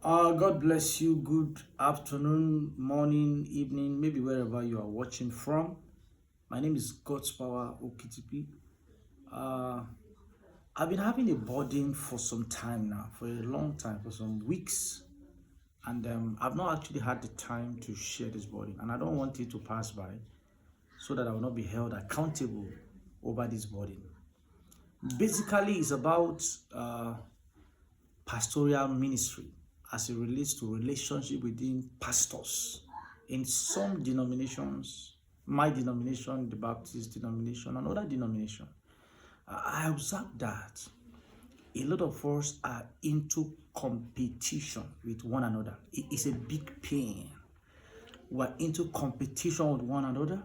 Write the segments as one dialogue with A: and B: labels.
A: God bless you. Good afternoon, morning, evening, maybe wherever you are watching from. My name is God's Power Okitipi. Uh, I've been having a burden for some time now, for a long time, for some weeks, and I've not actually had the time to share this burden, and I don't want it to pass by so that I will not be held accountable over this burden. Basically, it's about pastoral ministry as it relates to relationship within pastors in some denominations, my denomination, the Baptist denomination, and other denomination. I observed that a lot of us are into competition with one another. It is a big pain. We're into competition with one another.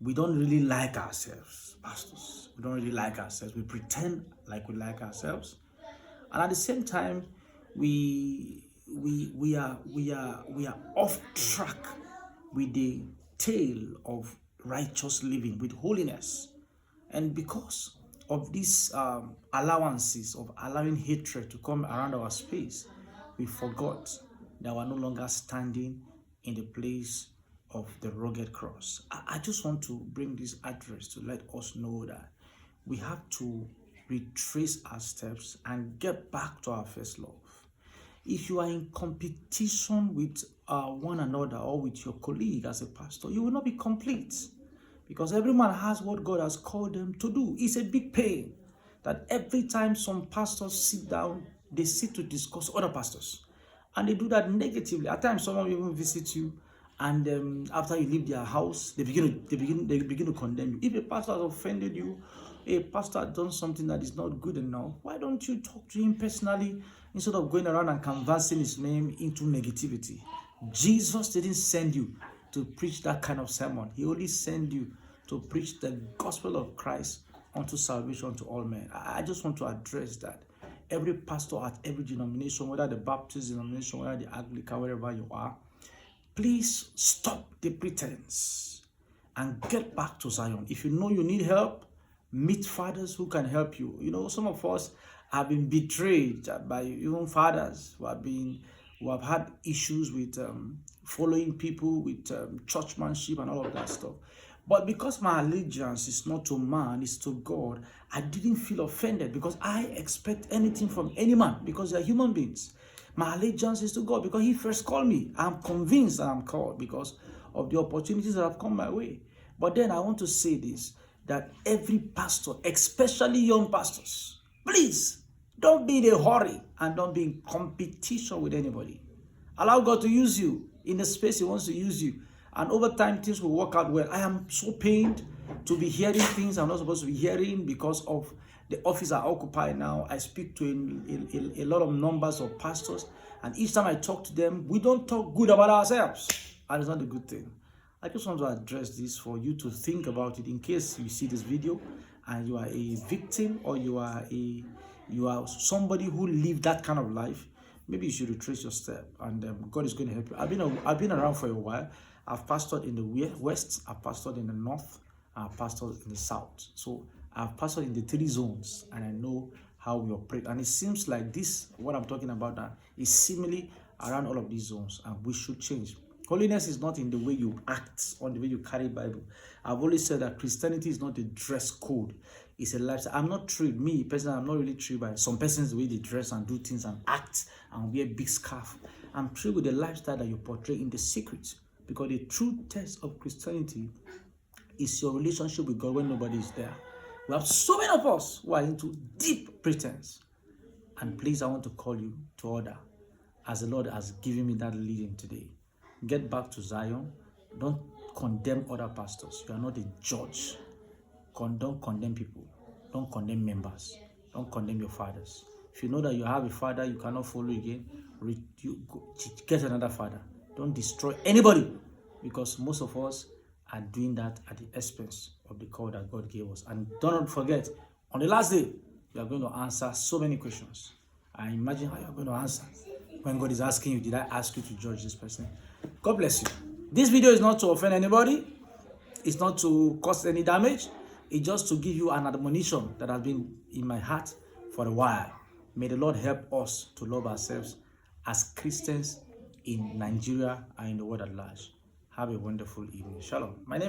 A: We don't really like ourselves, pastors. We don't really like ourselves. We pretend like we like ourselves. And at the same time, we are off track with the tale of righteous living, with holiness. And because of these allowances of allowing hatred to come around our space, we forgot that we're no longer standing in the place of the rugged cross. I just want to bring this address to let us know that we have to retrace our steps and get back to our first love. If you are in competition with one another or with your colleague as a pastor, you will not be complete, because every man has what God has called them to do. It's a big pain that every time some pastors sit down, they sit to discuss other pastors, and they do that negatively. At times, someone will even visit you, and after you leave their house, they begin to condemn you. If a pastor has offended you, a pastor has done something that is not good enough, why don't you talk to him personally instead of going around and canvassing his name into negativity? Jesus didn't send you to preach that kind of sermon. He only sent you to preach the gospel of Christ unto salvation to all men. I just want to address that. Every pastor at every denomination, whether the Baptist denomination, whether the Anglican, wherever you are, please stop the pretense and get back to Zion. If you know you need help, meet fathers who can help you. You know, some of us have been betrayed by even fathers who have had issues with following people, with churchmanship and all of that stuff. But because my allegiance is not to man, it's to God, I didn't feel offended because I expect anything from any man because they're human beings. My allegiance is to God because He first called me. I'm convinced that I'm called because of the opportunities that have come my way. But then I want to say this, that every pastor, especially young pastors, please don't be in a hurry and don't be in competition with anybody. Allow God to use you in the space He wants to use you. And over time, things will work out well. I am so pained to be hearing things I'm not supposed to be hearing because of the office I occupy now. I speak to a lot of numbers of pastors, and each time I talk to them, we don't talk good about ourselves, and it's not a good thing. I just want to address this for you to think about it in case you see this video and you are a victim or you are somebody who lived that kind of life. Maybe you should retrace your step, and God is going to help you. I've been around for a while. I've pastored in the west, I've pastored in the north, I've pastored in the south. So I've pastored in the 3 zones, and I know how we operate. And it seems like this, what I'm talking about now, is similarly around all of these zones, and we should change. Holiness is not in the way you act or the way you carry Bible. I've always said that Christianity is not a dress code. It's a lifestyle. I'm not thrilled. Me, personally, I'm not really thrilled by some persons, the way they dress and do things and act and wear big scarf. I'm thrilled with the lifestyle that you portray in the secret. Because the true test of Christianity is your relationship with God when nobody is there. We have so many of us who are into deep pretense. And please, I want to call you to order as the Lord has given me that leading today. Get back to Zion. Don't condemn other pastors. You are not a judge. Don't condemn people. Don't condemn members. Don't condemn your fathers. If you know that you have a father you cannot follow again, get another father. Don't destroy anybody, because most of us are doing that at the expense of the call that God gave us. And don't forget, on the last day, you are going to answer so many questions. I imagine how you are going to answer when God is asking you, did I ask you to judge this person? God bless you. This video is not to offend anybody. It's not to cause any damage. It's just to give you an admonition that has been in my heart for a while. May the Lord help us to love ourselves as Christians in Nigeria and in the world at large. Have a wonderful evening. Shalom. My name is